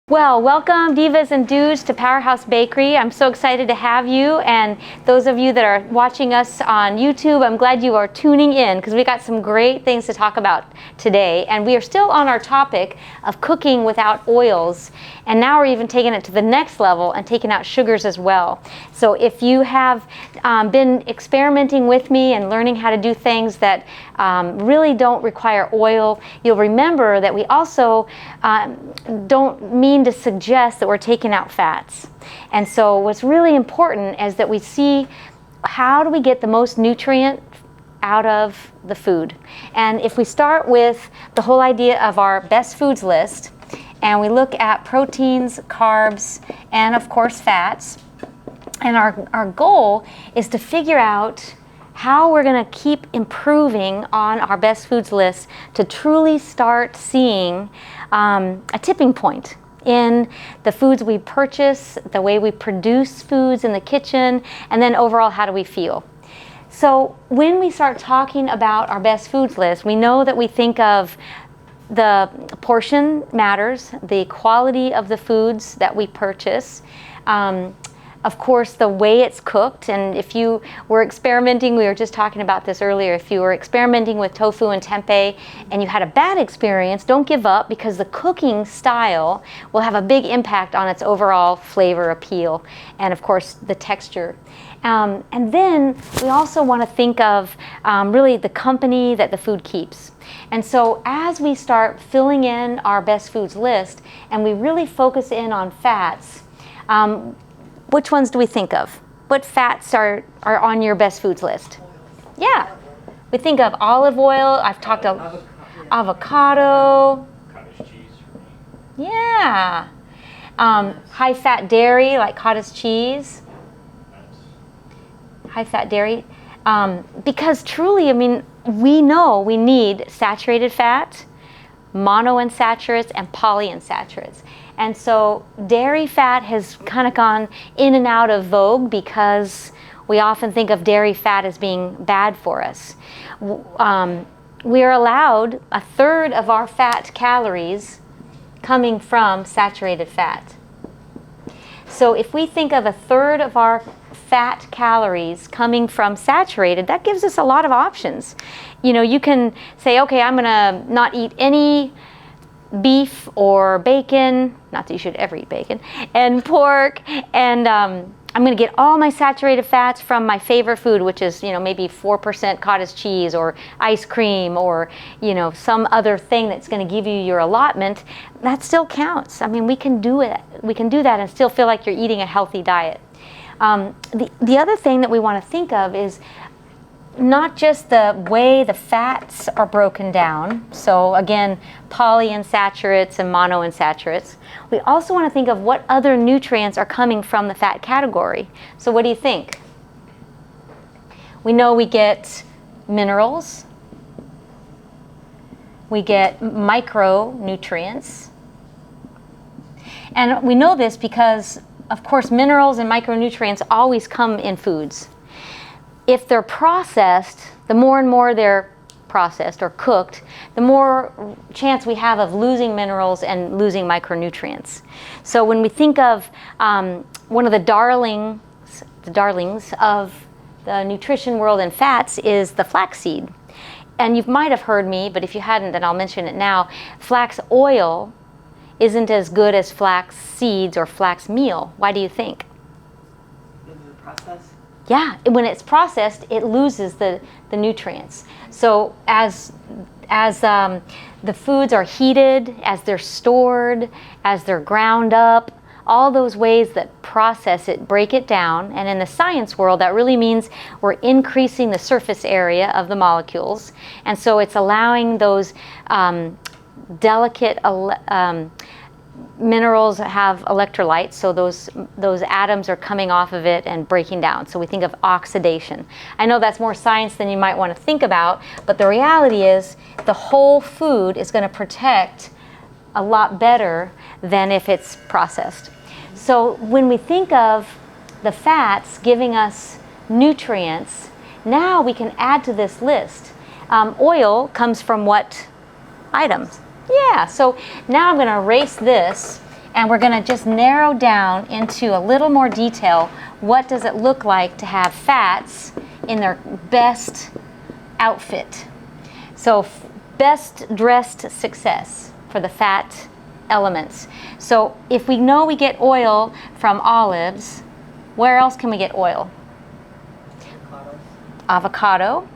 Well, welcome Divas and Dudes to Powerhouse Bakery. I'm so excited to have you, and those of you that are watching us on YouTube, I'm glad you are tuning in because we got some great things to talk about today. And we are still on our topic of cooking without oils, and now we're even taking it to the next level and taking out sugars as well. So if you have been experimenting with me and learning how to do things that really don't require oil, you'll remember that we also don't mean to suggest that we're taking out fats. And so what's really important is that we see how do we get the most nutrient out of the food. And if we start with the whole idea of our best foods list, and we look at proteins, carbs, and of course fats, and our goal is to figure out how we're going to keep improving on our best foods list to truly start seeing a tipping point in the foods we purchase, the way we produce foods in the kitchen, and then overall, how do we feel? So when we start talking about our best foods list, we know that we think of the portion matters, the quality of the foods that we purchase, of course, the way it's cooked. And if you were experimenting, we were just talking about this earlier, if you were experimenting with tofu and tempeh and you had a bad experience, don't give up, because the cooking style will have a big impact on its overall flavor appeal and of course the texture. And then we also want to think of really the company that the food keeps. And so as we start filling in our best foods list and we really focus in on fats, which ones do we think of? What fats are on your best foods list? Yeah, we think of olive oil. I've talked about avocado. Cottage cheese for me. Yeah. High fat dairy like cottage cheese. High fat dairy. Because truly, I mean, we know we need saturated fat, monounsaturates, and polyunsaturates. And so dairy fat has kind of gone in and out of vogue because we often think of dairy fat as being bad for us. We are allowed a third of our fat calories coming from saturated fat. So if we think of a third of our fat calories coming from saturated, that gives us a lot of options. You know, you can say, okay, I'm gonna not eat any beef or bacon, not that you should ever eat bacon, and pork, and I'm going to get all my saturated fats from my favorite food, which is, you know, maybe 4% cottage cheese or ice cream or, you know, some other thing that's going to give you your allotment. That still counts. I mean, we can do it. We can do that and still feel like you're eating a healthy diet. The other thing that we want to think of is not just the way the fats are broken down, so again, polyunsaturates and monounsaturates. We also want to think of what other nutrients are coming from the fat category. So what do you think? We know we get minerals, we get micronutrients, and we know this because, of course, minerals and micronutrients always come in foods. If they're processed, the more and more they're processed or cooked, the more chance we have of losing minerals and losing micronutrients. So when we think of one of the darlings of the nutrition world and fats is the flaxseed. And you might have heard me, but if you hadn't, then I'll mention it now. Flax oil isn't as good as flax seeds or flax meal. Why do you think? In the process? Yeah, when it's processed, it loses the nutrients. So as the foods are heated, as they're stored, as they're ground up, all those ways that process it break it down. And in the science world, that really means we're increasing the surface area of the molecules. And so it's allowing those delicate minerals have electrolytes, so those atoms are coming off of it and breaking down. So we think of oxidation. I know that's more science than you might want to think about, but the reality is the whole food is going to protect a lot better than if it's processed. So when we think of the fats giving us nutrients, Now we can add to this list. Oil comes from what items? Yeah, so now I'm going to erase this, and we're going to just narrow down into a little more detail. What does it look like to have fats in their best outfit? So best dressed success for the fat elements. So if we know we get oil from olives, where else can we get oil? Avocado.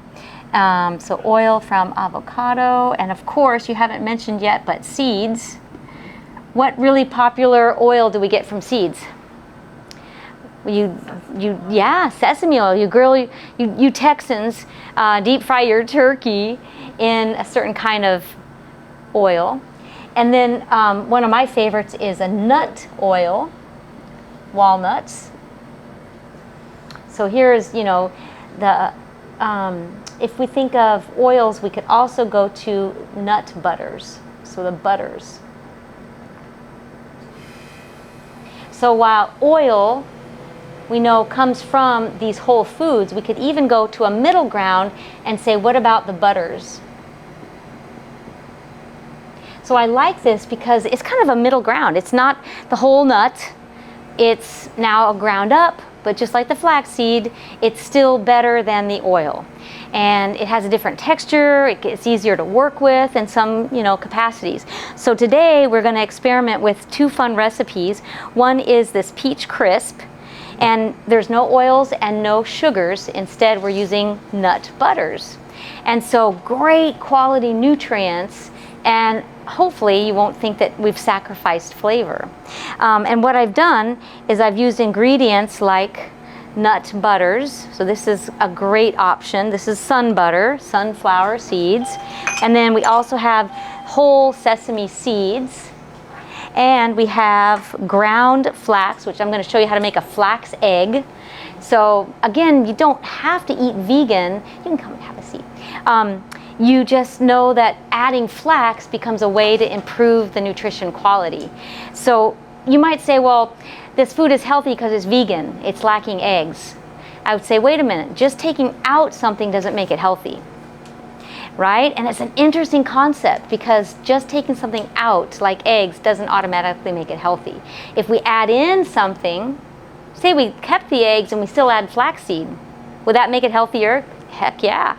So oil from avocado, and of course you haven't mentioned yet, but seeds. What really popular oil do we get from seeds? Yeah, sesame oil. You Texans deep fry your turkey in a certain kind of oil. And then one of my favorites is a nut oil, walnuts. So here's, the if we think of oils, we could also go to nut butters. So the butters. So while oil, we know, comes from these whole foods, we could even go to a middle ground and say, what about the butters? So I like this because it's kind of a middle ground. It's not the whole nut. It's now ground up, but just like the flaxseed, it's still better than the oil. And it has a different texture. It's easier to work with in some, capacities. So today we're going to experiment with two fun recipes. One is this peach crisp, and there's no oils and no sugars. Instead, we're using nut butters. And so great quality nutrients, and hopefully you won't think that we've sacrificed flavor. And what I've done is I've used ingredients like nut butters. So this is a great option. This is sun butter, sunflower seeds. And then we also have whole sesame seeds. And we have ground flax, which I'm going to show you how to make a flax egg. So again, you don't have to eat vegan. You can come and have a seat. You just know that adding flax becomes a way to improve the nutrition quality. So you might say, well, this food is healthy because it's vegan. It's lacking eggs. I would say, wait a minute. Just taking out something doesn't make it healthy. Right? And it's an interesting concept because just taking something out, like eggs, doesn't automatically make it healthy. If we add in something, say we kept the eggs and we still add flaxseed, would that make it healthier? Heck yeah.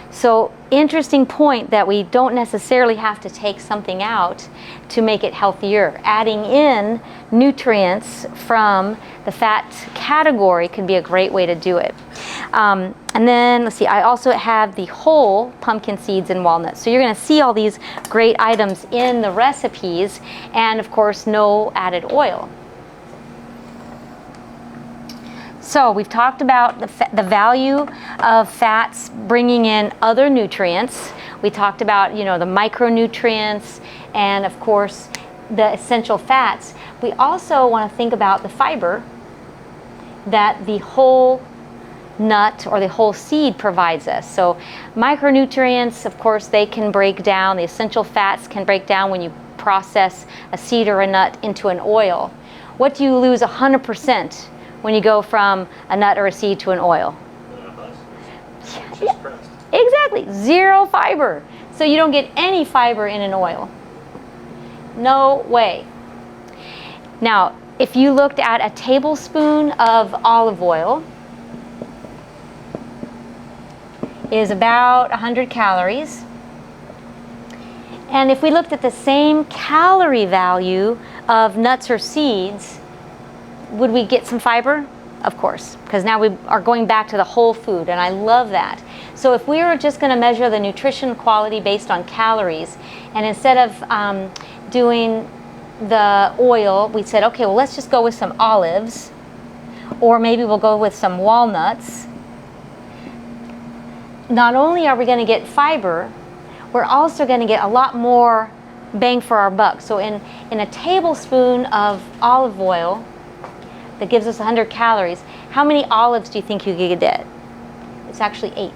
So interesting point that we don't necessarily have to take something out to make it healthier. Adding in nutrients from the fat category can be a great way to do it. And then let's see, I also have the whole pumpkin seeds and walnuts. So you're going to see all these great items in the recipes, and of course no added oil. So we've talked about the value of fats bringing in other nutrients. We talked about, the micronutrients and of course the essential fats. We also want to think about the fiber that the whole nut or the whole seed provides us. So micronutrients, of course, they can break down. The essential fats can break down when you process a seed or a nut into an oil. What do you lose 100% when you go from a nut or a seed to an oil? Just pressed. Exactly, zero fiber. So you don't get any fiber in an oil. No way. Now, if you looked at a tablespoon of olive oil, is about 100 calories. And if we looked at the same calorie value of nuts or seeds, would we get some fiber? Of course, because now we are going back to the whole food, and I love that. So if we were just going to measure the nutrition quality based on calories, and instead of doing the oil, we said, okay, well, let's just go with some olives, or maybe we'll go with some walnuts. Not only are we going to get fiber, we're also going to get a lot more bang for our buck. So in a tablespoon of olive oil that gives us 100 calories, how many olives do you think you could get? It's actually 8.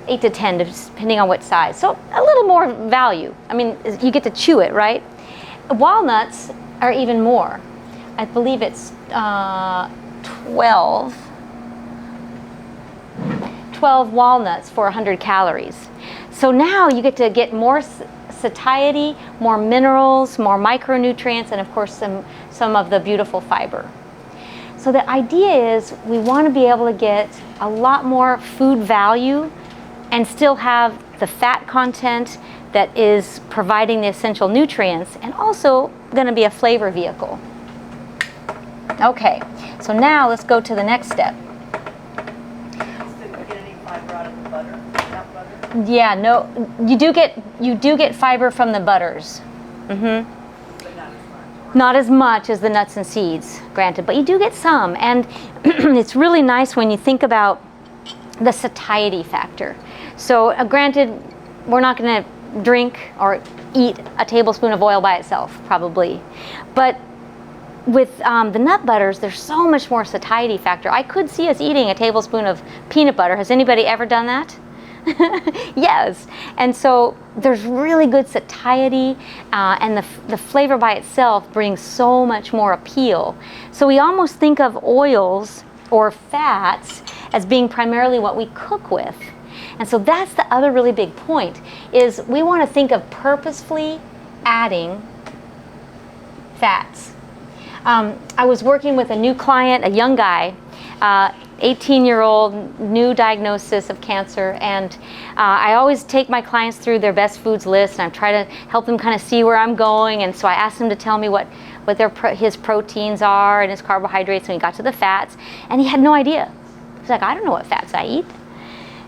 8 to 10, depending on what size. So a little more value. I mean, you get to chew it, right? Walnuts are even more. I believe it's 12. 12 walnuts for 100 calories. So now you get to get more satiety, more minerals, more micronutrients, and of course some of the beautiful fiber. So the idea is we want to be able to get a lot more food value and still have the fat content that is providing the essential nutrients, and also going to be a flavor vehicle. Okay, so now let's go to the next step. Did we get any fiber out of the butter? Nut butter? Yeah, no, you do get fiber from the butters. Mm-hmm. But not as much. Not as much as the nuts and seeds, granted, but you do get some, and it's really nice when you think about the satiety factor. So granted, we're not going to drink or eat a tablespoon of oil by itself, probably, but with the nut butters, there's so much more satiety factor. I could see us eating a tablespoon of peanut butter. Has anybody ever done that? Yes. And so there's really good satiety, and the flavor by itself brings so much more appeal. So we almost think of oils or fats as being primarily what we cook with. And so that's the other really big point, is we want to think of purposefully adding fats. I was working with a new client, a young guy, 18-year-old, new diagnosis of cancer, and I always take my clients through their best foods list, and I try to help them kind of see where I'm going. And so I asked him to tell me what his proteins are and his carbohydrates, and he got to the fats, and he had no idea. He's like, I don't know what fats I eat,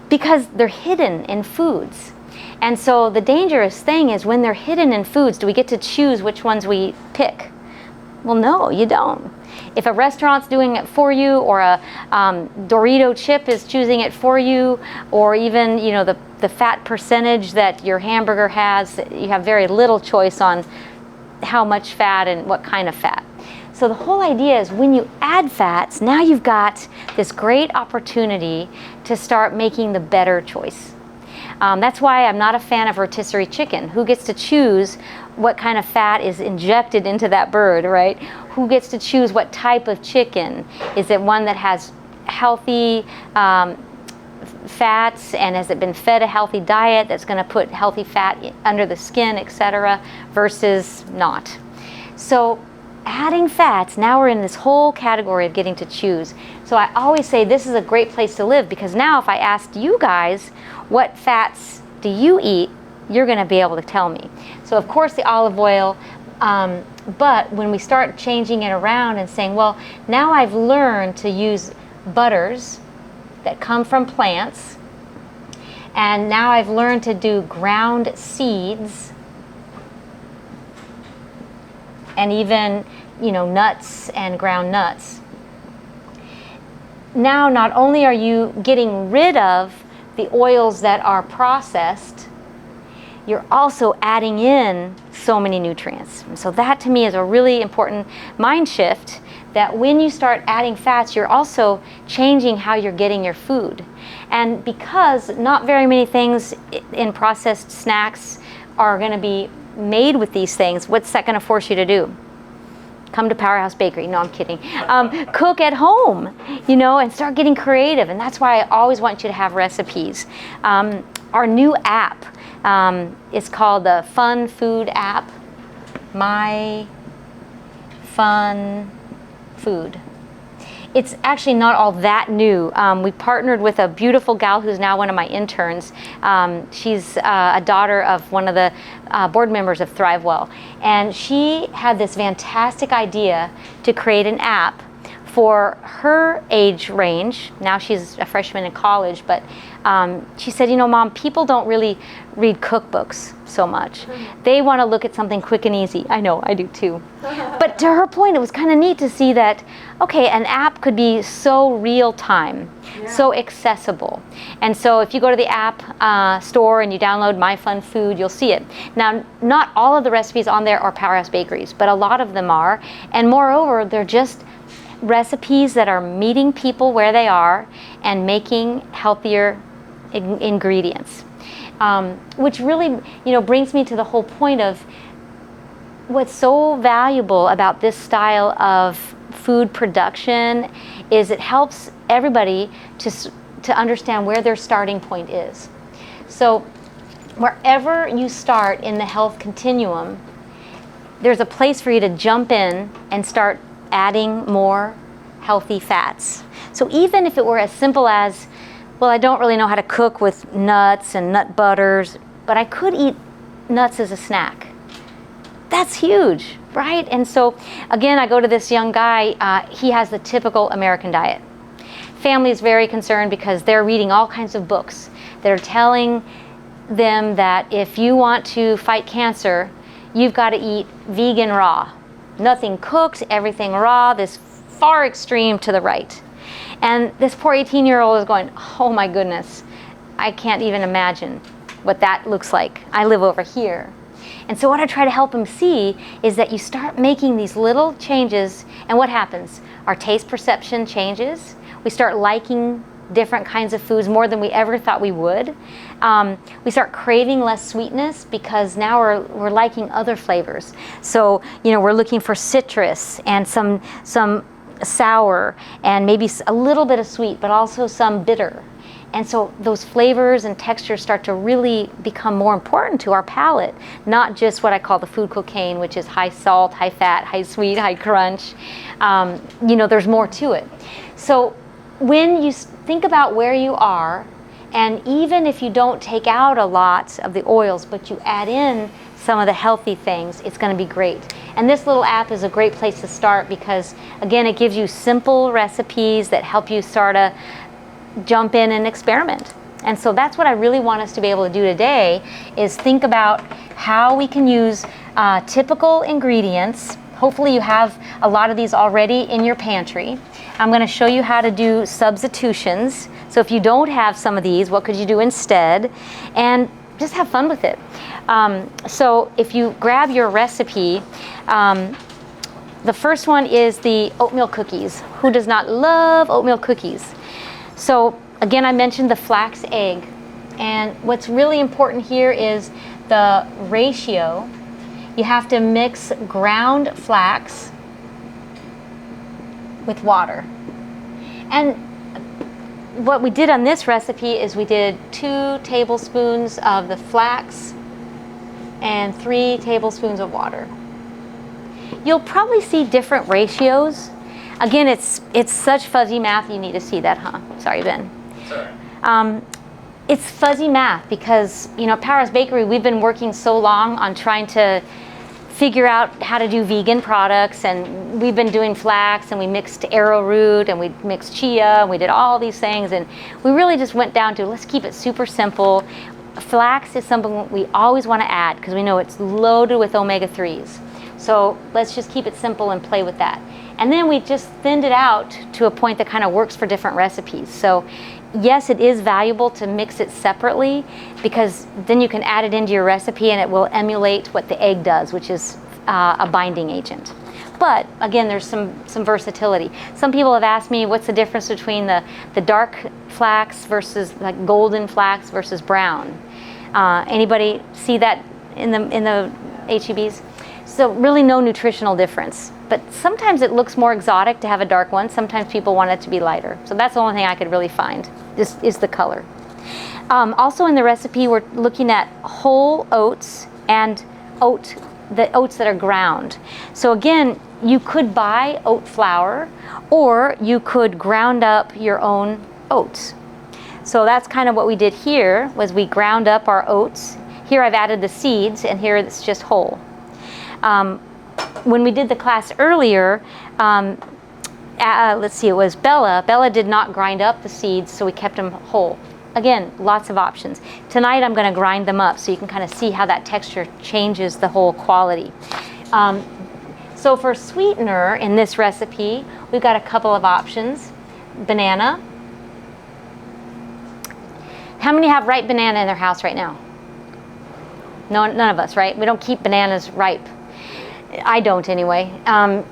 because they're hidden in foods. And so the dangerous thing is, when they're hidden in foods, do we get to choose which ones we pick? Well, no, you don't. If a restaurant's doing it for you, or a Dorito chip is choosing it for you, or even the fat percentage that your hamburger has, you have very little choice on how much fat and what kind of fat. So the whole idea is, when you add fats, now you've got this great opportunity to start making the better choice. That's why I'm not a fan of rotisserie chicken. Who gets to choose what kind of fat is injected into that bird, right? Who gets to choose what type of chicken? Is it one that has healthy fats, and has it been fed a healthy diet that's going to put healthy fat under the skin, etc., versus not? So adding fats, now we're in this whole category of getting to choose. So I always say this is a great place to live, because now if I asked you guys, what fats do you eat, you're going to be able to tell me. So of course the olive oil, but when we start changing it around and saying, well, now I've learned to use butters that come from plants, and now I've learned to do ground seeds, and even nuts and ground nuts. Now not only are you getting rid of the oils that are processed, you're also adding in so many nutrients. And so that to me is a really important mind shift, that when you start adding fats, you're also changing how you're getting your food. And because not very many things in processed snacks are going to be made with these things, what's that going to force you to do? Come to Powerhouse Bakery. No, I'm kidding. Cook at home, and start getting creative. And that's why I always want you to have recipes. Our new app is called the Fun Food app. My Fun Food. It's actually not all that new. We partnered with a beautiful gal who's now one of my interns. She's a daughter of one of the board members of ThriveWell. And she had this fantastic idea to create an app for her age range. Now she's a freshman in college, but she said, Mom, people don't really read cookbooks so much. They want to look at something quick and easy. I know, I do too. But to her point, it was kind of neat to see that, okay, an app could be so real time, so accessible. And so if you go to the app store and you download My Fun Food, you'll see it. Now, not all of the recipes on there are Powerhouse Bakeries, but a lot of them are. And moreover, they're just recipes that are meeting people where they are and making healthier ingredients. Which really, brings me to the whole point of what's so valuable about this style of food production is it helps everybody to understand where their starting point is. So wherever you start in the health continuum, there's a place for you to jump in and start adding more healthy fats. So even if it were as simple as, well, I don't really know how to cook with nuts and nut butters, but I could eat nuts as a snack. That's huge, right? And so again, I go to this young guy, he has the typical American diet. Family is very concerned because they're reading all kinds of books that are telling them that if you want to fight cancer, you've got to eat vegan raw. Nothing cooked, everything raw, this far extreme to the right. And this poor 18-year-old is going, oh my goodness, I can't even imagine what that looks like. I live over here. And so what I try to help him see is that you start making these little changes, and what happens? Our taste perception changes. We start liking different kinds of foods more than we ever thought we would. We start craving less sweetness because now we're liking other flavors. So, we're looking for citrus and some sour and maybe a little bit of sweet, but also some bitter. And so those flavors and textures start to really become more important to our palate, not just what I call the food cocaine, which is high salt, high fat, high sweet, high crunch. There's more to it. So when you think about where you are, and even if you don't take out a lot of the oils, but you add in some of the healthy things, it's going to be great. And this little app is a great place to start because, again, it gives you simple recipes that help you sort of jump in and experiment. And so that's what I really want us to be able to do today, is think about how we can use typical ingredients. Hopefully you have a lot of these already in your pantry. I'm going to show you how to do substitutions. So if you don't have some of these, what could you do instead? And just have fun with it. So if you grab your recipe, the first one is the oatmeal cookies. Who does not love oatmeal cookies? So again, I mentioned the flax egg. And what's really important here is the ratio. You have to mix ground flax with water. And what we did on this recipe is we did 2 tablespoons of the flax and 3 tablespoons of water. You'll probably see different ratios. Again, it's such fuzzy math, you need to see that, huh? Sorry, Ben. Sorry. It's fuzzy math because, at Powerhouse Bakery, we've been working so long on trying to figure out how to do vegan products, and we've been doing flax, and we mixed arrowroot, and we mixed chia, and we did all these things, and we really just went down to, let's keep it super simple. Flax is something we always want to add because we know it's loaded with omega-3s. So let's just keep it simple and play with that. And then we just thinned it out to a point that kind of works for different recipes. So yes, it is valuable to mix it separately because then you can add it into your recipe and it will emulate what the egg does, which is a binding agent. But again, there's some versatility. Some people have asked me what's the difference between the dark flax versus like golden flax versus brown. Anybody see that in the HEBs? So really no nutritional difference. But sometimes it looks more exotic to have a dark one. Sometimes people want it to be lighter. So that's the only thing I could really find, is the color. Also in the recipe, we're looking at whole oats and the oats that are ground. So again, you could buy oat flour or you could ground up your own oats. So that's kind of what we did here, was we ground up our oats. Here I've added the seeds and here it's just whole. When we did the class earlier, let's see, it was Bella. Bella did not grind up the seeds, so we kept them whole. Again, lots of options. Tonight I'm going to grind them up so you can kind of see how that texture changes the whole quality. So for sweetener in this recipe, we've got a couple of options. Banana. How many have ripe banana in their house right now? No, none of us, right? We don't keep bananas ripe. I don't anyway.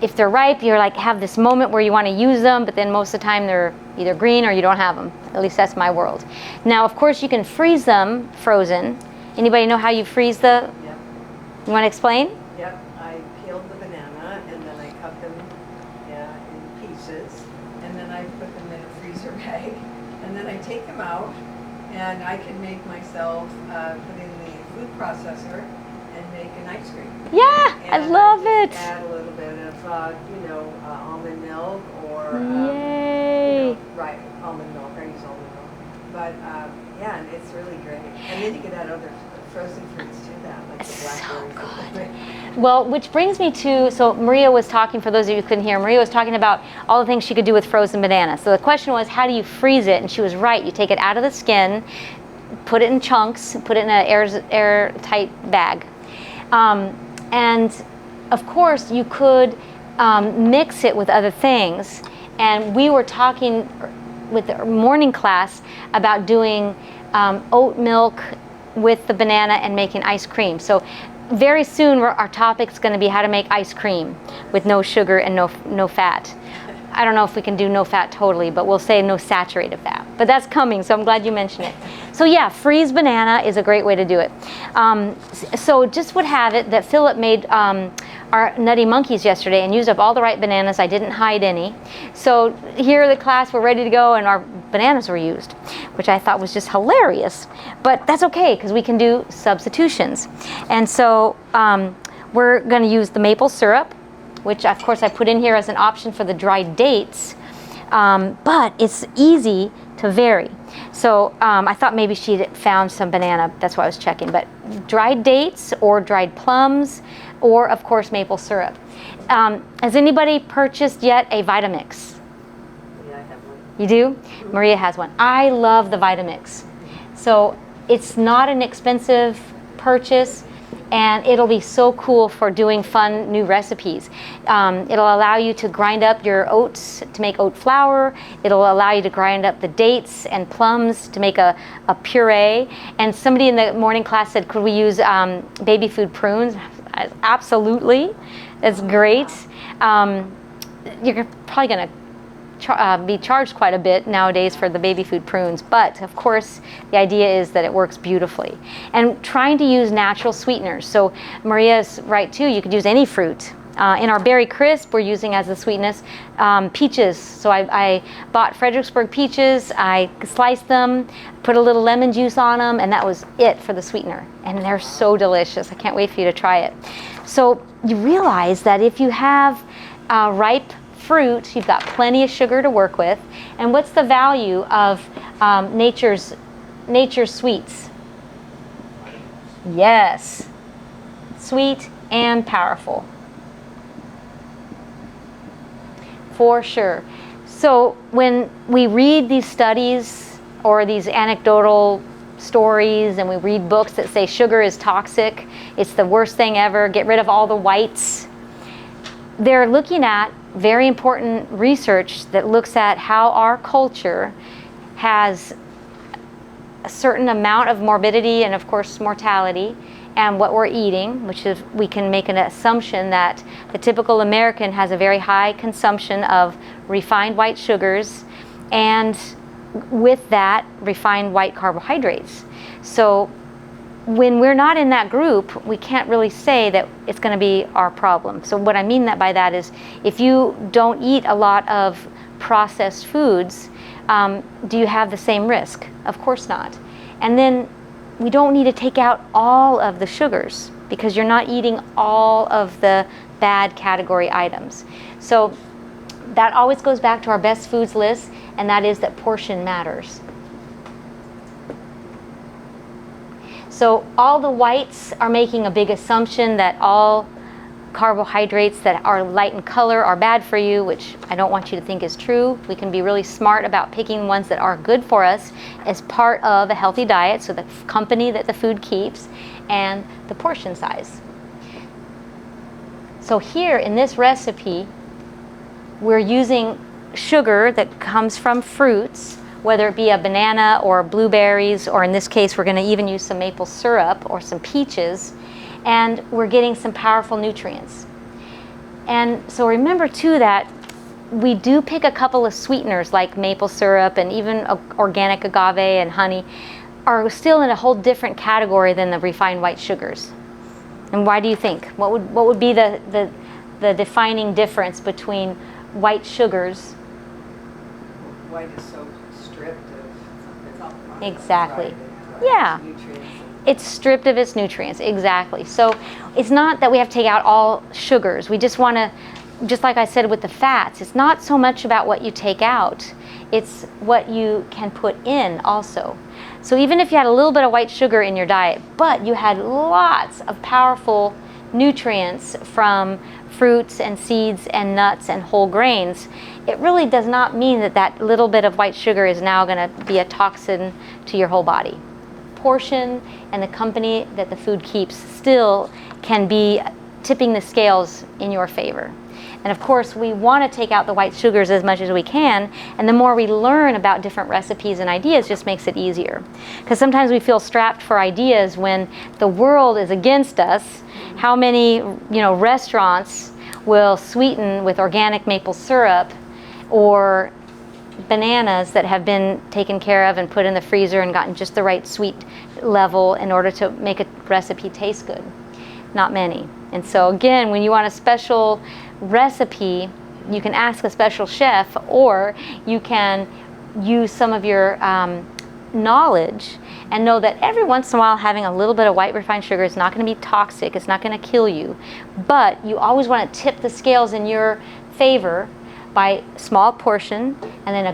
If they're ripe, you're like have this moment where you want to use them, but then most of the time they're either green or you don't have them. At least that's my world. Now, of course, you can freeze them frozen. Anybody know how you freeze the? Yep. You want to explain? Yep, I peeled the banana and then I cut them in pieces and then I put them in a freezer bag and then I take them out, and I can make myself put in the food processor and make an ice cream. Yeah, And I love I it. just add a little bit of, almond milk or, Yay. right, almond milk. I use almond milk. But yeah, and it's really great. And then you can add other frozen fruits to that, like the So blackberries. Well, which brings me to, so Maria was talking, for those of you who couldn't hear, Maria was talking about all the things she could do with frozen banana. So the question was, how do you freeze it? And she was right. You take it out of the skin, put it in chunks, put it in an airtight bag. And of course, you could mix it with other things. And we were talking with the morning class about doing oat milk with the banana and making ice cream. So very soon our topic's going to be how to make ice cream with no sugar and no fat. I don't know if we can do no fat totally, but we'll say no saturated fat. But that's coming, so I'm glad you mentioned it. So yeah, freeze banana is a great way to do it. So just would have it that Philip made our Nutty Monkeys yesterday and used up all the right bananas. I didn't hide any. So here the class, we're ready to go, and our bananas were used, which I thought was just hilarious. But that's okay, because we can do substitutions. And so we're going to use the maple syrup, which of course I put in here as an option for the dried dates, but it's easy to vary. So I thought maybe she'd found some banana, that's why I was checking, but dried dates or dried plums, or of course maple syrup. Has anybody purchased yet a Vitamix? Yeah, I have one. You do? Maria has one. I love the Vitamix. So it's not an expensive purchase, and it'll be so cool for doing fun new recipes. It'll allow you to grind up your oats to make oat flour. It'll allow you to grind up the dates and plums to make a puree. And somebody in the morning class said, could we use baby food prunes? Absolutely. That's great. You're probably going to be charged quite a bit nowadays for the baby food prunes, but of course the idea is that it works beautifully. And trying to use natural sweeteners. So Maria's right too, you could use any fruit. In our berry crisp, we're using as the sweetness peaches. So I bought Fredericksburg peaches, I sliced them, put a little lemon juice on them, and that was it for the sweetener. And they're so delicious. I can't wait for you to try it. So you realize that if you have ripe fruit, you've got plenty of sugar to work with. And what's the value of nature's sweets? Yes, sweet and powerful. For sure. So when we read these studies or these anecdotal stories and we read books that say sugar is toxic, it's the worst thing ever, get rid of all the whites, they're looking at very important research that looks at how our culture has a certain amount of morbidity and of course mortality, and what we're eating, which is, we can make an assumption that the typical American has a very high consumption of refined white sugars, and with that, refined white carbohydrates. So when we're not in that group, we can't really say that it's going to be our problem. So what I mean by that is, if you don't eat a lot of processed foods, do you have the same risk? Of course not. And then we don't need to take out all of the sugars, because you're not eating all of the bad category items. So that always goes back to our best foods list, and that is that portion matters. So all the whites are making a big assumption that all carbohydrates that are light in color are bad for you, which I don't want you to think is true. We can be really smart about picking ones that are good for us as part of a healthy diet, so the company that the food keeps and the portion size. So here in this recipe, we're using sugar that comes from fruits, whether it be a banana or blueberries, or in this case we're going to even use some maple syrup or some peaches, and we're getting some powerful nutrients. And so remember too that we do pick a couple of sweeteners like maple syrup, and even organic agave and honey are still in a whole different category than the refined white sugars. And why do you think? What would be the defining difference between white sugars? White is so stripped of, it's all Exactly. Fried Yeah. nutrients. It's stripped of its nutrients, exactly. So it's not that we have to take out all sugars. We just want to, just like I said with the fats, it's not so much about what you take out, it's what you can put in also. So even if you had a little bit of white sugar in your diet, but you had lots of powerful nutrients from fruits and seeds and nuts and whole grains, it really does not mean that that little bit of white sugar is now going to be a toxin to your whole body. Portion and the company that the food keeps still can be tipping the scales in your favor. And of course, we want to take out the white sugars as much as we can, and the more we learn about different recipes and ideas just makes it easier. Because sometimes we feel strapped for ideas when the world is against us. How many, restaurants will sweeten with organic maple syrup or bananas that have been taken care of and put in the freezer and gotten just the right sweet level in order to make a recipe taste good? Not many. And so again, when you want a special recipe, you can ask a special chef, or you can use some of your knowledge and know that every once in a while having a little bit of white refined sugar is not going to be toxic, it's not going to kill you, but you always want to tip the scales in your favor by small portion and then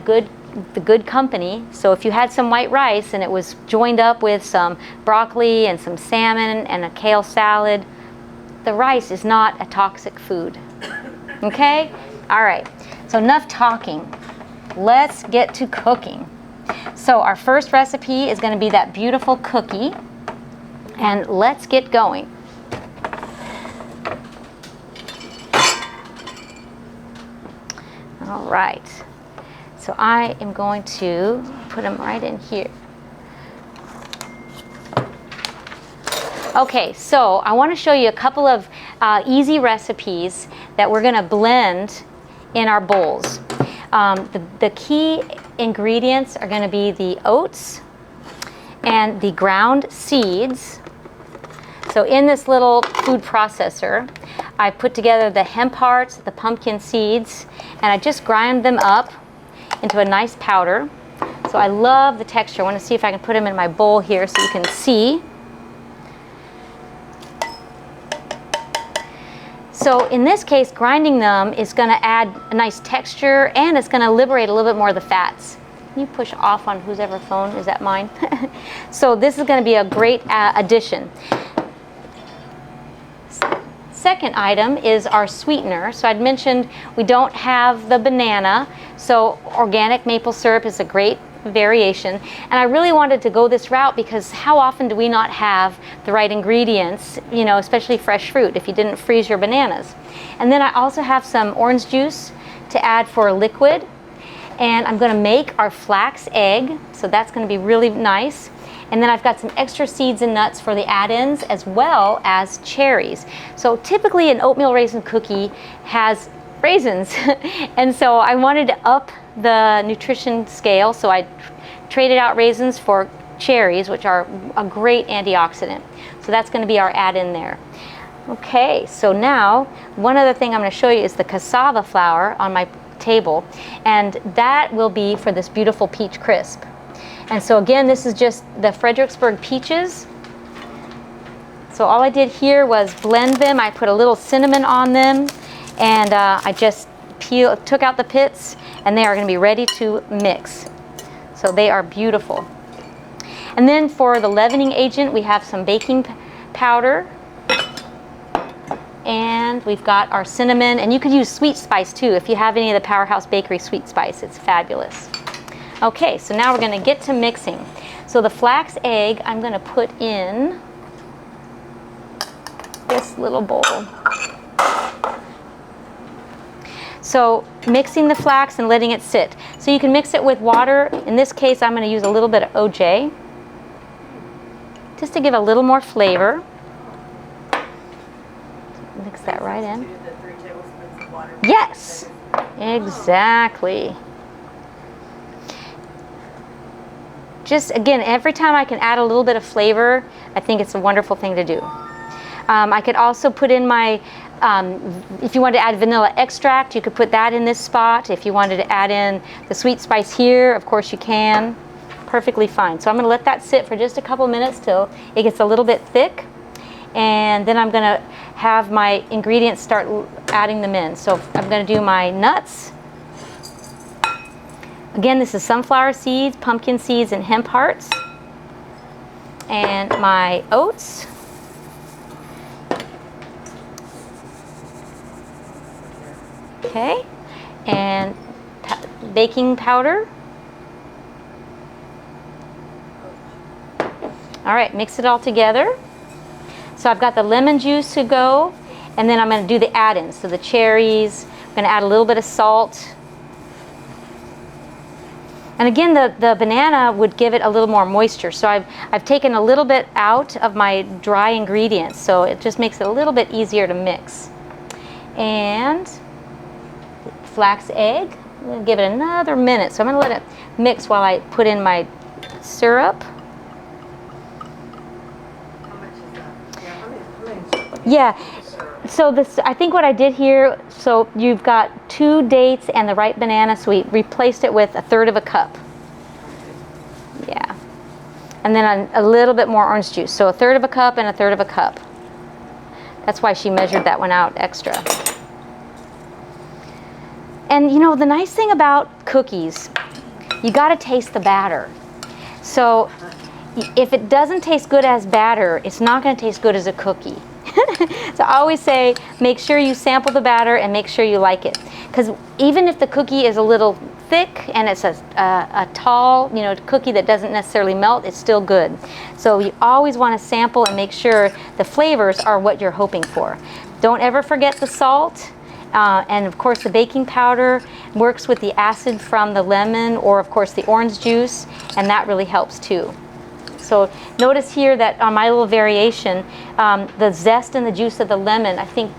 the good company. So if you had some white rice and it was joined up with some broccoli and some salmon and a kale salad, the rice is not a toxic food. Okay? All right. So enough talking. Let's get to cooking. So our first recipe is going to be that beautiful cookie, and let's get going. All right. So I am going to put them right in here. Okay, so I want to show you a couple of easy recipes that we're going to blend in our bowls. The key ingredients are going to be the oats and the ground seeds. So in this little food processor, I put together the hemp hearts, the pumpkin seeds, and I just grind them up into a nice powder. So I love the texture. I want to see if I can put them in my bowl here so you can see. So in this case, grinding them is going to add a nice texture, and it's going to liberate a little bit more of the fats. Can you push off on whose ever phone? Is that mine? So this is going to be a great addition. Second item is our sweetener. So I'd mentioned we don't have the banana, so organic maple syrup is a great variation. And I really wanted to go this route because how often do we not have the right ingredients, especially fresh fruit if you didn't freeze your bananas. And then I also have some orange juice to add for a liquid. And I'm going to make our flax egg, so that's going to be really nice. And then I've got some extra seeds and nuts for the add-ins, as well as cherries. So typically an oatmeal raisin cookie has raisins. And so I wanted to up the nutrition scale, so I traded out raisins for cherries, which are a great antioxidant. So that's going to be our add-in there. Okay, so now one other thing I'm going to show you is the cassava flour on my table, and that will be for this beautiful peach crisp. And so again, this is just the Fredericksburg peaches. So all I did here was blend them. I put a little cinnamon on them, and I just took out the pits, and they are going to be ready to mix. So they are beautiful. And then for the leavening agent, we have some baking powder, and we've got our cinnamon, and you could use sweet spice too. If you have any of the Powerhouse Bakery sweet spice, it's fabulous. Okay, so now we're going to get to mixing. So the flax egg, I'm going to put in this little bowl. So mixing the flax and letting it sit. So you can mix it with water. In this case, I'm going to use a little bit of OJ, just to give a little more flavor. Mix that right in. Do the 3 tablespoons of water. Yes, exactly. Just again, every time I can add a little bit of flavor, I think it's a wonderful thing to do. I could also put in my, if you wanted to add vanilla extract, you could put that in this spot. If you wanted to add in the sweet spice here, of course you can. perfectly fine. So I'm gonna let that sit for just a couple minutes till it gets a little bit thick. And then I'm gonna have my ingredients start adding them in. So I'm gonna do my nuts. Again, this is sunflower seeds, pumpkin seeds, and hemp hearts. And my oats. Okay, and baking powder. All right, mix it all together. So I've got the lemon juice to go, and then I'm going to do the add-ins. So the cherries, I'm going to add a little bit of salt. And again, the banana would give it a little more moisture. So I've taken a little bit out of my dry ingredients, so it just makes it a little bit easier to mix. And flax egg, I'm going to give it another minute. So I'm going to let it mix while I put in my syrup. Yeah, so this, I think what I did here, so you've got 2 dates and the ripe banana, so we replaced it with 1/3 of a cup. Yeah. And then a little bit more orange juice. So 1/3 of a cup and 1/3 of a cup. That's why she measured that one out extra. And you know, the nice thing about cookies, you got to taste the batter. So if it doesn't taste good as batter, it's not going to taste good as a cookie. So I always say, make sure you sample the batter and make sure you like it. Because even if the cookie is a little thick and it's a tall, you know, cookie that doesn't necessarily melt, it's still good. So you always want to sample and make sure the flavors are what you're hoping for. Don't ever forget the salt. And of course the baking powder works with the acid from the lemon or of course the orange juice, and that really helps too. So notice here that on my little variation, the zest and the juice of the lemon, I think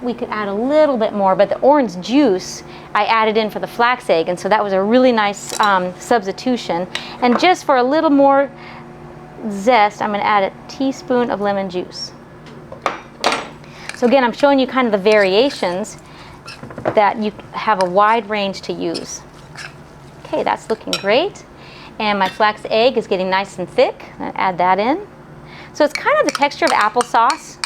we could add a little bit more, but the orange juice I added in for the flax egg, and so that was a really nice substitution. And just for a little more zest, I'm going to add a teaspoon of lemon juice. So again, I'm showing you kind of the variations that you have a wide range to use. Okay, that's looking great. And my flax egg is getting nice and thick. I'm going to add that in. So it's kind of the texture of applesauce.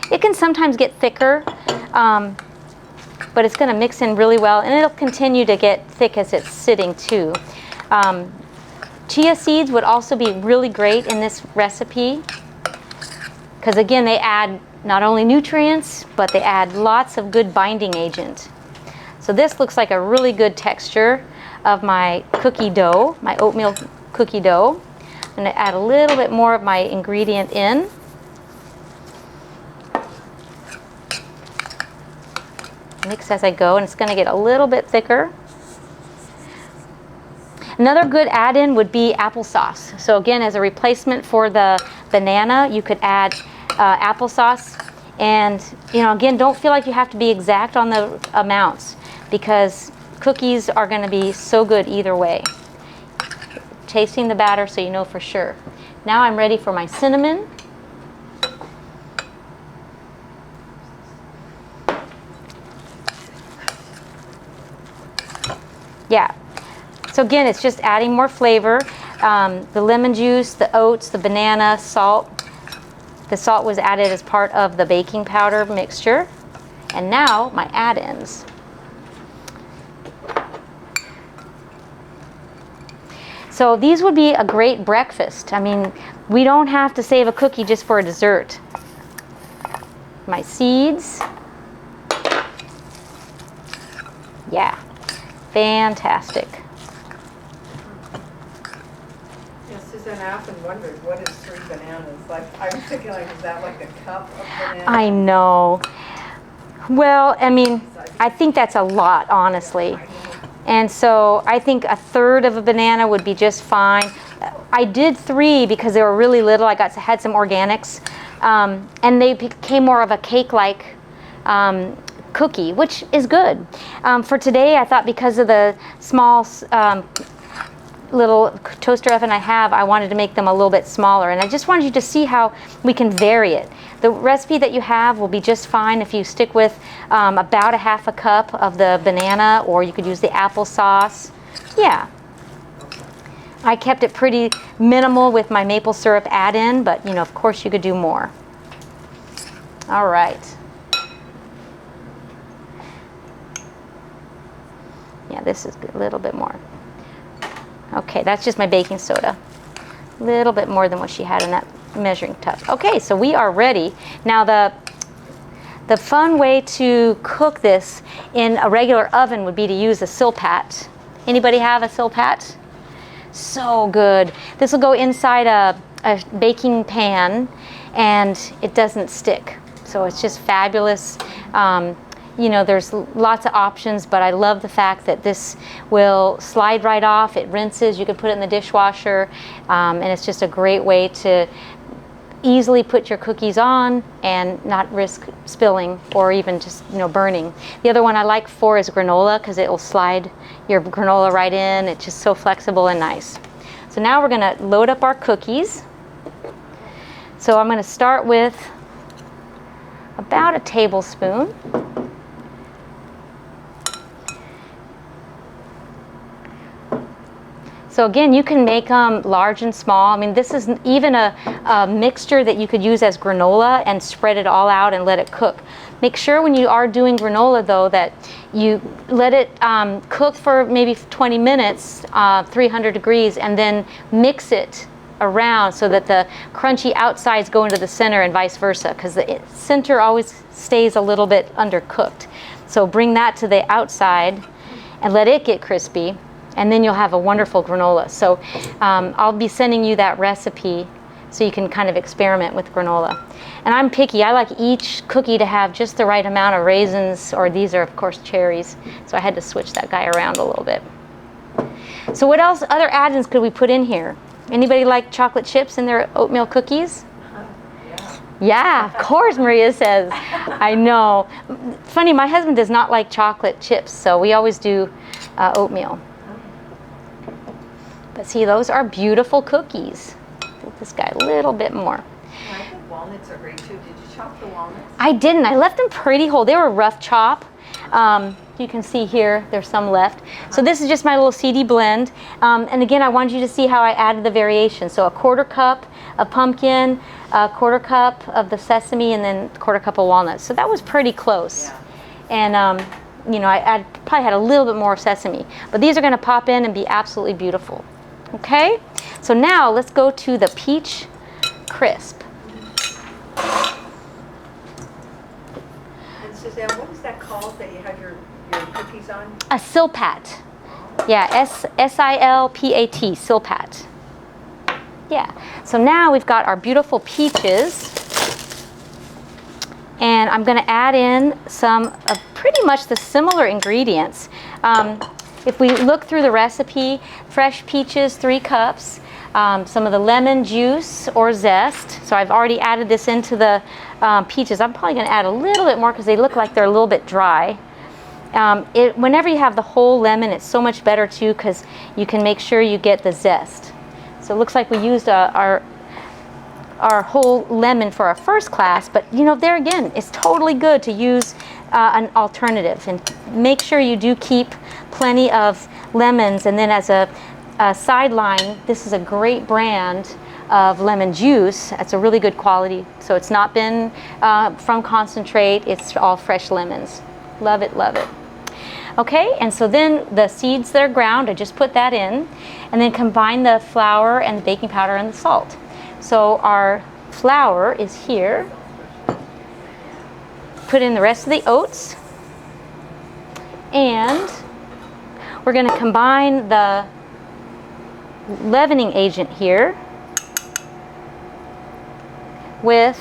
It can sometimes get thicker, but it's going to mix in really well, and it'll continue to get thick as it's sitting too. Chia seeds would also be really great in this recipe because again, they add not only nutrients, but they add lots of good binding agent. So this looks like a really good texture of my cookie dough, my oatmeal cookie dough. I'm going to add a little bit more of my ingredient in. Mix as I go, and it's going to get a little bit thicker. Another good add-in would be applesauce. So again, as a replacement for the banana, you could add applesauce. And you know, again, don't feel like you have to be exact on the amounts because cookies are going to be so good either way. Tasting the batter so you know for sure. Now I'm ready for my cinnamon. Yeah. So again, it's just adding more flavor. The lemon juice, the oats, the banana, salt. The salt was added as part of the baking powder mixture. And now my add-ins. So these would be a great breakfast. I mean, we don't have to save a cookie just for a dessert. My seeds. Yeah, fantastic. Yeah, Suzanne, I often wondered, what is 3 bananas? Like, I was thinking, like, is that like a cup of bananas? I know. Well, I mean, I think that's a lot, honestly. And so I think 1/3 of a banana would be just fine. I did 3 because they were really little. I had some organics, and they became more of a cake-like cookie, which is good. For today, I thought because of the small little toaster oven I have, I wanted to make them a little bit smaller, and I just wanted you to see how we can vary it. The recipe that you have will be just fine if you stick with about 1/2 cup of the banana, or you could use the applesauce. Yeah. I kept it pretty minimal with my maple syrup add-in, but you know, of course you could do more. All right. Yeah, this is good. A little bit more. Okay, that's just my baking soda. A little bit more than what she had in that measuring cup. Okay, so we are ready. Now the fun way to cook this in a regular oven would be to use a silpat. Anybody have a silpat? So good. This will go inside a baking pan and it doesn't stick. So it's just fabulous. You know, there's lots of options, but I love the fact that this will slide right off. It rinses. You can put it in the dishwasher, and it's just a great way to easily put your cookies on and not risk spilling or even just, you know, burning. The other one I like for is granola because it will slide your granola right in. It's just so flexible and nice. So now we're going to load up our cookies. So I'm going to start with about a tablespoon. So again, you can make them large and small. I mean, this is even a mixture that you could use as granola and spread it all out and let it cook. Make sure when you are doing granola, though, that you let it cook for maybe 20 minutes, 300 degrees, and then mix it around so that the crunchy outsides go into the center and vice versa, because the center always stays a little bit undercooked. So bring that to the outside and let it get crispy, and then you'll have a wonderful granola. So I'll be sending you that recipe so you can kind of experiment with granola. And I'm picky. I like each cookie to have just the right amount of raisins, or these are of course cherries. So I had to switch that guy around a little bit. So what else, other add-ins could we put in here? Anybody like chocolate chips in their oatmeal cookies? Yeah, of course, Maria says. I know. Funny, my husband does not like chocolate chips, so we always do oatmeal. But see, those are beautiful cookies. Give this guy a little bit more. I think walnuts are great too. Did you chop the walnuts? I didn't. I left them pretty whole. They were rough chop. You can see here, there's some left. So this is just my little seedy blend. And again, I wanted you to see how I added the variation. So a 1/4 cup of pumpkin, a 1/4 cup of the sesame, and then a 1/4 cup of walnuts. So that was pretty close. Yeah. And you know, I probably had a little bit more sesame. But these are going to pop in and be absolutely beautiful. Okay? So now let's go to the peach crisp. And Suzanne, what is that called that you have your cookies on? A silpat. Yeah, S-I-L-P-A-T, silpat. Yeah. So now we've got our beautiful peaches. And I'm going to add in some of pretty much the similar ingredients. If we look through the recipe, fresh peaches, 3 cups, some of the lemon juice or zest. So I've already added this into the peaches. I'm probably going to add a little bit more because they look like they're a little bit dry. Whenever you have the whole lemon, it's so much better too because you can make sure you get the zest. So it looks like we used our whole lemon for our first class, but you know, there again, it's totally good to use an alternative, and make sure you do keep plenty of lemons. And then as a sideline, this is a great brand of lemon juice. It's a really good quality, so it's not been from concentrate, it's all fresh lemons. Love it, love it. Okay, and so then the seeds that are ground, I just put that in, and then combine the flour and the baking powder and the salt. So our flour is here. Put in the rest of the oats, and we're going to combine the leavening agent here with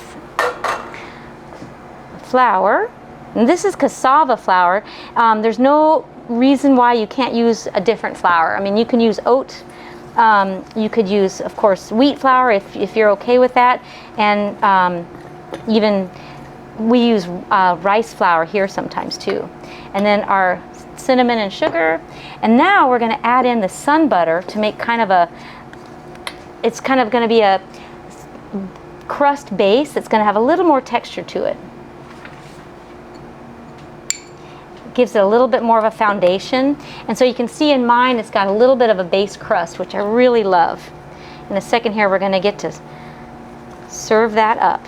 flour. And this is cassava flour. There's no reason why you can't use a different flour. I mean, you can use oat. You could use, of course, wheat flour if you're okay with that. And even we use rice flour here sometimes too. And then our cinnamon and sugar. And now we're going to add in the sun butter to make kind of it's kind of going to be a crust base. It's going to have a little more texture to it. gives it a little bit more of a foundation. And so you can see in mine, it's got a little bit of a base crust, which I really love. In a second here, we're gonna get to serve that up.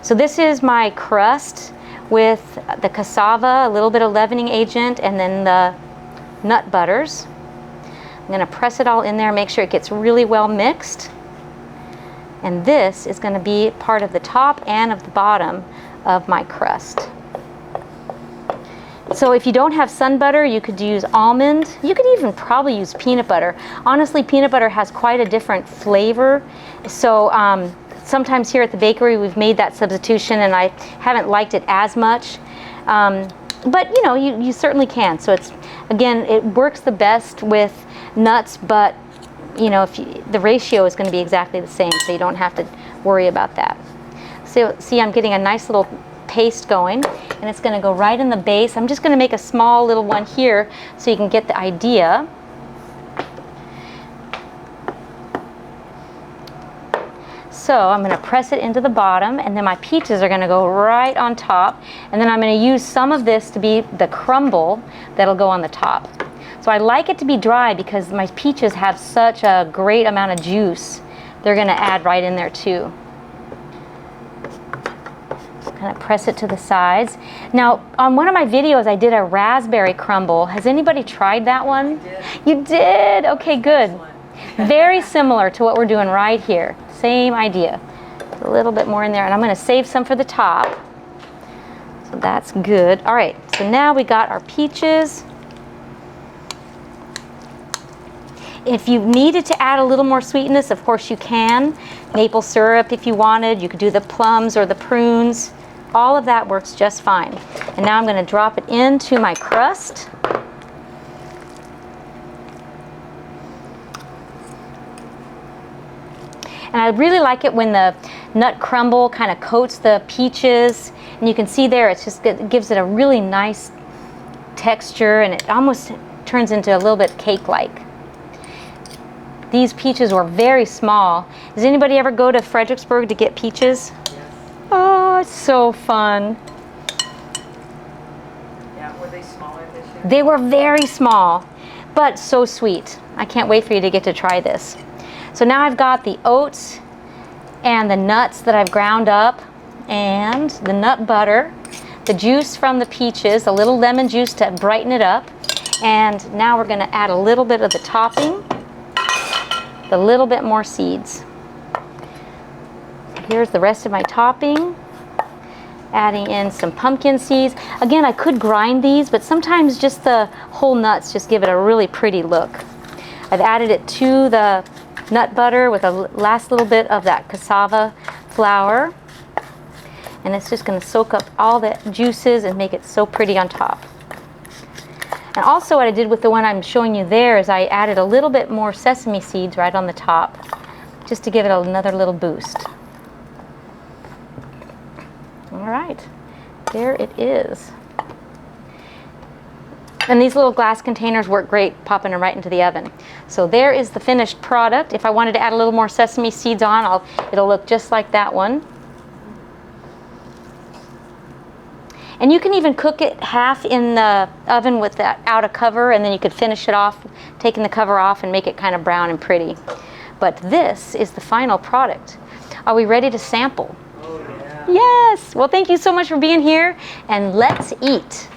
So this is my crust with the cassava, a little bit of leavening agent, and then the nut butters. I'm gonna press it all in there, make sure it gets really well mixed. And this is gonna be part of the top and of the bottom of my crust. So if you don't have sun butter, you could use almond. You could even probably use peanut butter. Honestly, peanut butter has quite a different flavor. So sometimes here at the bakery, we've made that substitution and I haven't liked it as much. But you know, you certainly can. So it's, again, it works the best with nuts, but you know, the ratio is going to be exactly the same, so you don't have to worry about that. So see, I'm getting a nice little paste going, and it's going to go right in the base. I'm just going to make a small little one here so you can get the idea. So I'm going to press it into the bottom, and then my peaches are going to go right on top, and then I'm going to use some of this to be the crumble that'll go on the top. So I like it to be dry because my peaches have such a great amount of juice. They're going to add right in there too. Kind of press it to the sides. Now, on one of my videos, I did a raspberry crumble. Has anybody tried that one? I did. You did? Okay, good. Excellent. Very similar to what we're doing right here. Same idea. A little bit more in there, and I'm going to save some for the top. So that's good. All right, so now we got our peaches. If you needed to add a little more sweetness, of course you can. Maple syrup if you wanted. You could do the plums or the prunes. All of that works just fine. And now I'm going to drop it into my crust. And I really like it when the nut crumble kind of coats the peaches. And you can see there, it gives it a really nice texture, and it almost turns into a little bit cake-like. These peaches were very small. Does anybody ever go to Fredericksburg to get peaches? Yes. Oh, it's so fun. Yeah, were they smaller this year? They were very small, but so sweet. I can't wait for you to get to try this. So now I've got the oats and the nuts that I've ground up, and the nut butter, the juice from the peaches, a little lemon juice to brighten it up, and now we're going to add a little bit of the topping, a little bit more seeds. Here's the rest of my topping. Adding in some pumpkin seeds. Again, I could grind these, but sometimes just the whole nuts just give it a really pretty look. I've added it to the nut butter with a last little bit of that cassava flour. And it's just going to soak up all the juices and make it so pretty on top. And also what I did with the one I'm showing you there is I added a little bit more sesame seeds right on the top, just to give it another little boost. All right, there it is. And these little glass containers work great, popping them right into the oven. So there is the finished product. If I wanted to add a little more sesame seeds on, it'll look just like that one. And you can even cook it half in the oven with that outer cover, and then you could finish it off, taking the cover off and make it kind of brown and pretty. But this is the final product. Are we ready to sample? Oh, yeah. Yes! Well, thank you so much for being here, and let's eat.